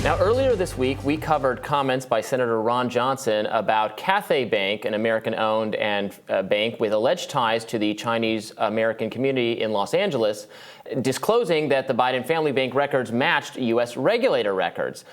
Now, earlier this week, we covered comments by Senator Ron Johnson about Cathay Bank, an American-owned bank with alleged ties to the Chinese-American community in Los Angeles, disclosing that the Biden family bank records matched U.S. regulator records.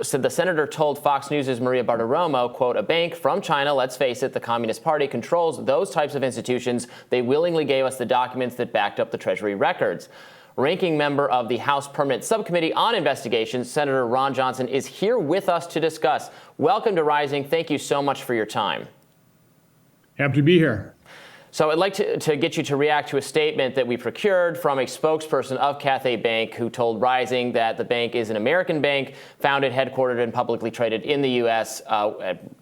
So the senator told Fox News' Maria Bartiromo, quote, "A bank from China, let's face it, the Communist Party controls those types of institutions. They willingly gave us the documents that backed up the Treasury records." Ranking member of the House Permanent Subcommittee on Investigations, Senator Ron Johnson, is here with us to discuss. Welcome to Rising. Thank you so much for your time. Happy to be here. So I'd like to get you to react to a statement that we procured from a spokesperson of Cathay Bank who told Rising that the bank is an American bank, founded, headquartered, and publicly traded in the U.S.,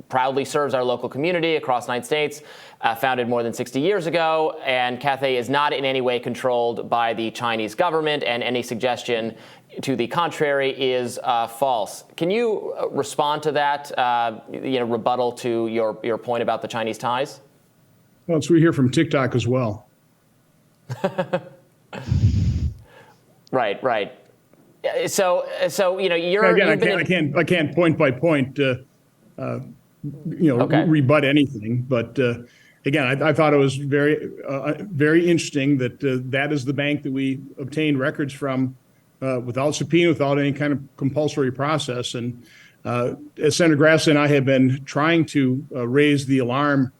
proudly serves our local community across 9 states, founded more than 60 years ago, and Cathay is not in any way controlled by the Chinese government, and any suggestion to the contrary is false. Can you respond to that, rebuttal to your point about the Chinese ties? Well, it's we hear from TickTok as well. Right. So you're again. I can't point by point, rebut anything. But again, I thought it was very interesting that that is the bank that we obtained records from without subpoena, without any kind of compulsory process. And as Senator Grassley and I have been trying to raise the alarm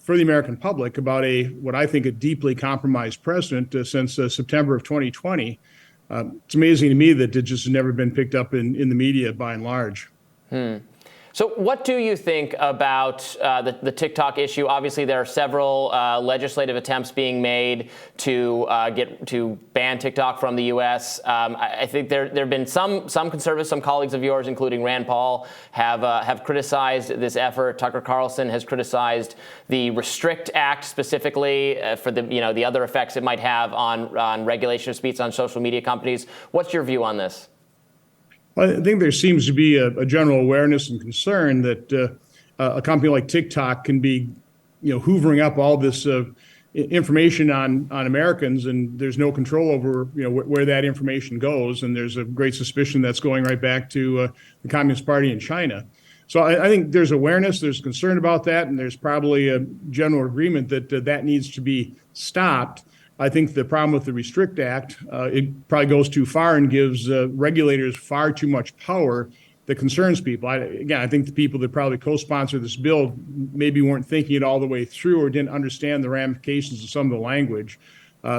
for the American public about what I think a deeply compromised president since September of 2020. It's amazing to me that it just has never been picked up in the media by and large. So what do you think about the TikTok issue? Obviously, there are several legislative attempts being made to ban TikTok from the U.S. I think there have been some conservatives, some colleagues of yours, including Rand Paul, have criticized this effort. Tucker Carlson has criticized the Restrict Act specifically for the other effects it might have on regulation of speech on social media companies. What's your view on this? I think there seems to be a general awareness and concern that a company like TikTok can be, hoovering up all this information on Americans, and there's no control over, where that information goes. And there's a great suspicion that's going right back to the Communist Party in China. So I think there's awareness, there's concern about that, and there's probably a general agreement that that needs to be stopped. I think the problem with the Restrict Act, it probably goes too far and gives regulators far too much power that concerns people. I think the people that probably co-sponsored this bill maybe weren't thinking it all the way through or didn't understand the ramifications of some of the language.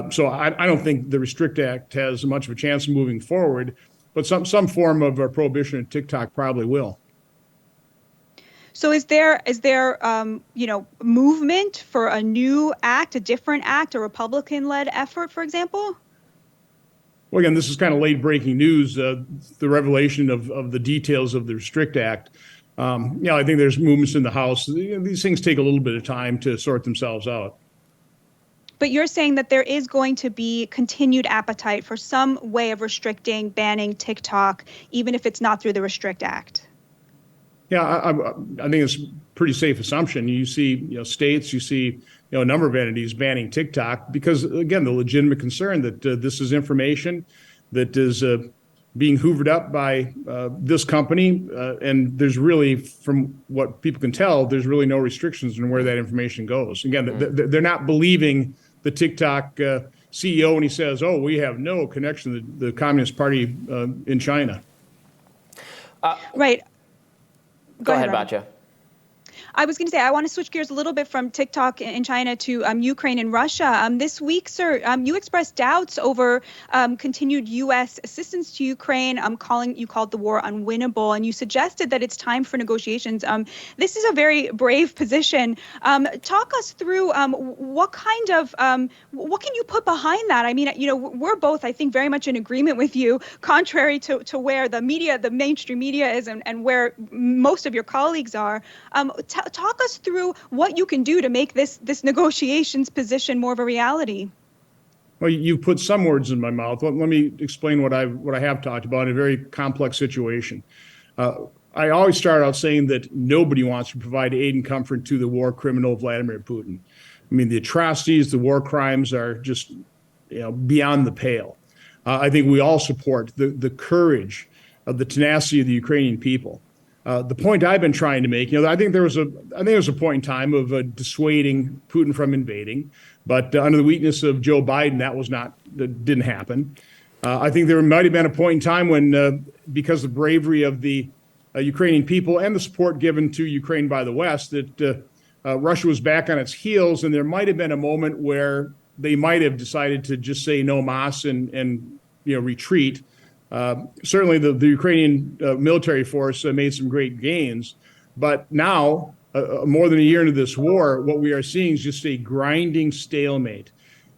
So I don't think the Restrict Act has much of a chance of moving forward, but some form of prohibition of TikTok probably will. So is there movement for a new act, a different act, a Republican-led effort, for example? Well, again, this is kind of late-breaking news, the revelation of the details of the Restrict Act. I think there's movements in the House. These things take a little bit of time to sort themselves out. But you're saying that there is going to be continued appetite for some way of restricting, banning TikTok, even if it's not through the Restrict Act? Yeah, I think it's a pretty safe assumption. You see, states, you see, a number of entities banning TikTok because, again, the legitimate concern that this is information that is being hoovered up by this company, and there's really, from what people can tell, there's really no restrictions on where that information goes. Again, they're not believing the TikTok CEO when he says, "Oh, we have no connection to the Communist Party in China." Right. Go ahead, Batya. I was going to say, I want to switch gears a little bit from TikTok in China to Ukraine and Russia. This week, sir, you expressed doubts over continued U.S. assistance to Ukraine. You called the war unwinnable, and you suggested that it's time for negotiations. This is a very brave position. Talk us through what kind of what can you put behind that? I mean, we're both, I think, very much in agreement with you, contrary to where the media, the mainstream media is, and where most of your colleagues are. Talk us through what you can do to make this negotiations position more of a reality. Well, you put some words in my mouth. Let me explain what I have talked about in a very complex situation. I always start out saying that nobody wants to provide aid and comfort to the war criminal Vladimir Putin. I mean, the atrocities, the war crimes are just beyond the pale. I think we all support the courage of the tenacity of the Ukrainian people. The point I've been trying to make, I think there was a point in time of dissuading Putin from invading, but under the weakness of Joe Biden, that didn't happen. I think there might have been a point in time when, because of the bravery of the Ukrainian people and the support given to Ukraine by the West, that Russia was back on its heels, and there might have been a moment where they might have decided to just say no mas and retreat. Certainly, the Ukrainian military force made some great gains, but now, more than a year into this war, what we are seeing is just a grinding stalemate.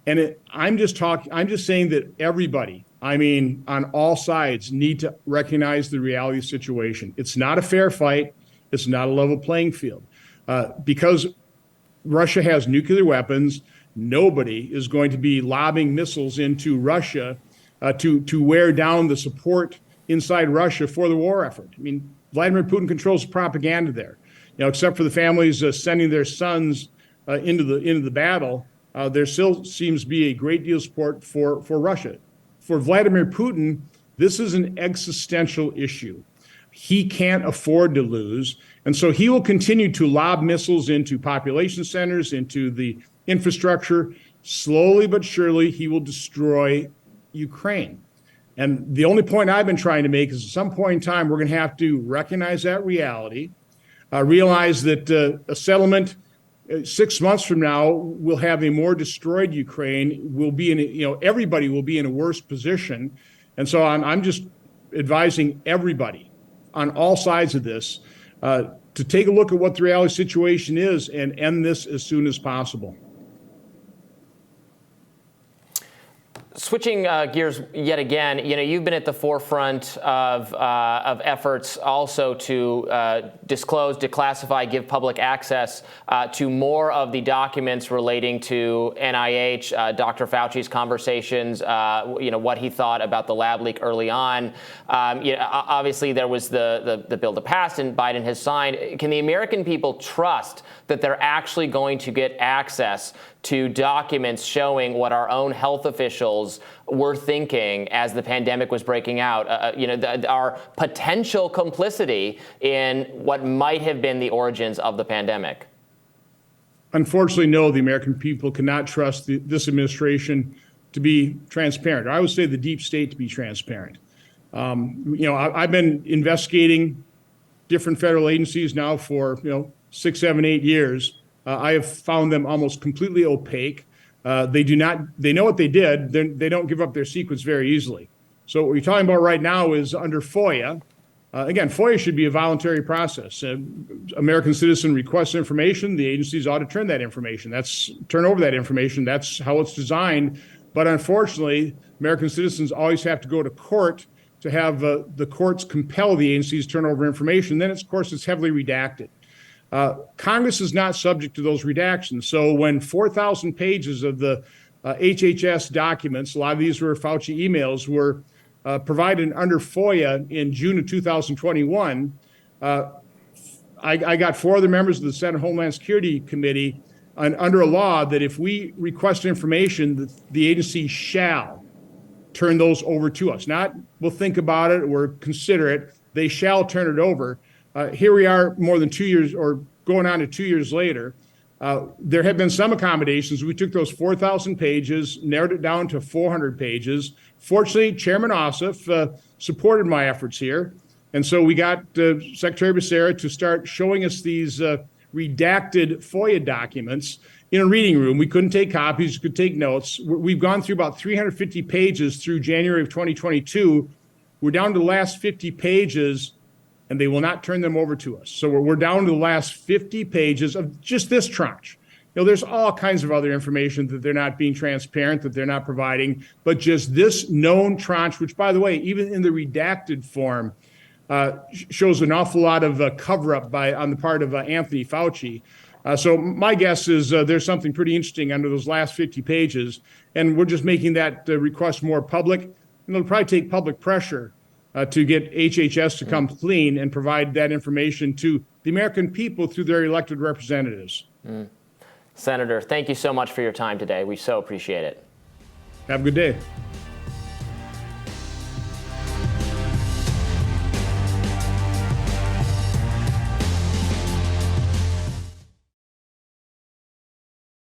And I'm just saying that everybody, on all sides, need to recognize the reality of the situation. It's not a fair fight. It's not a level playing field. Because Russia has nuclear weapons, nobody is going to be lobbing missiles into Russia to wear down the support inside Russia for the war effort. Vladimir Putin controls propaganda there. Except for the families sending their sons into the battle, there still seems to be a great deal of support for Russia. For Vladimir Putin, this is an existential issue. He can't afford to lose, and so he will continue to lob missiles into population centers, into the infrastructure. Slowly but surely, he will destroy Ukraine. And the only point I've been trying to make is at some point in time, we're going to have to recognize that reality, realize that a settlement 6 months from now will have a more destroyed Ukraine. Everybody will be in a worse position. And so I'm just advising everybody on all sides of this to take a look at what the reality situation is and end this as soon as possible. Switching gears yet again, you've been at the forefront of efforts also to disclose, declassify, give public access to more of the documents relating to NIH, Dr. Fauci's conversations, what he thought about the lab leak early on. Obviously, there was the bill that passed and Biden has signed. Can the American people trust that they're actually going to get access to documents showing what our own health officials were thinking as the pandemic was breaking out, our potential complicity in what might have been the origins of the pandemic? Unfortunately, no, the American people cannot trust this administration to be transparent. I would say the deep state to be transparent. I've been investigating different federal agencies now for 6, 7, 8 years. I have found them almost completely opaque. They know what they did. They don't give up their secrets very easily. So what we're talking about right now is under FOIA. Again, FOIA should be a voluntary process. American citizen requests information. The agencies ought to turn over that information. That's how it's designed. But unfortunately, American citizens always have to go to court to have the courts compel the agencies to turn over information. Then, of course, it's heavily redacted. Congress is not subject to those redactions. So when 4,000 pages of the HHS documents, a lot of these were Fauci emails, were provided under FOIA in June of 2021, I got 4 other members of the Senate Homeland Security Committee under a law that if we request information, the agency shall turn those over to us. Not we'll think about it or consider it. They shall turn it over. Here we are more than 2 years or going on to 2 years later. There have been some accommodations. We took those 4,000 pages, narrowed it down to 400 pages. Fortunately, Chairman Ossoff supported my efforts here. And so we got Secretary Becerra to start showing us these redacted FOIA documents in a reading room. We couldn't take copies, could take notes. We've gone through about 350 pages through January of 2022. We're down to the last 50 pages, and they will not turn them over to us. So we're down to the last 50 pages of just this tranche. There's all kinds of other information that they're not being transparent, that they're not providing, but just this known tranche, which, by the way, even in the redacted form, shows an awful lot of cover-up on the part of Anthony Fauci. So my guess is there's something pretty interesting under those last 50 pages, and we're just making that request more public. And it'll probably take public pressure to get HHS to come clean and provide that information to the American people through their elected representatives. Senator, thank you so much for your time today. We so appreciate it. Have a good day.